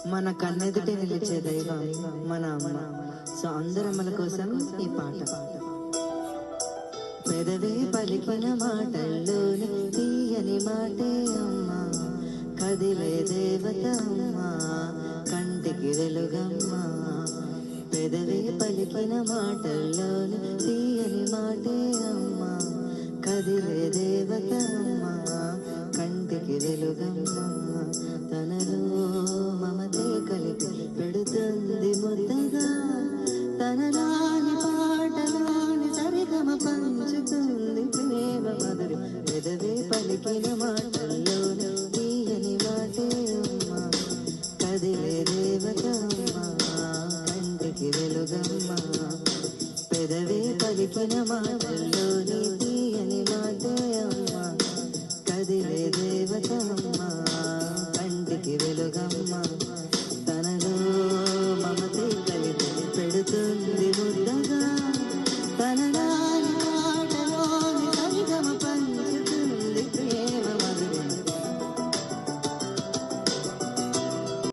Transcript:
మన కన్నెదుటే నిలిచే దైవం మన అమ్మ. సో అందరమ్మల కోసం ఈ పాట. పెదవే పలికిన మాటల్లోని తీయని మాటే అమ్మ, కదిలే దేవత అమ్మ, కంటికి వెలుగమ్మ. పెదవే పలికిన మాటల్లోని తీయని మాటే అమ్మ, కదిలే దేవత అమ్మ, కంటికి వెలుగమ్మ. తనలో మమతే కలిపి పెడుతుంది ముద్దగా, తనలాని పాటలాని సరిగమ పంచుతుంది ప్రేమ మధురి. పెదవే పలికిన మాటల్లోని తీయని మాటే అమ్మ, కదిలే దేవత అమ్మ, కంటికి వెలుగమ్మ. పెదవే పలికిన మాటల్లో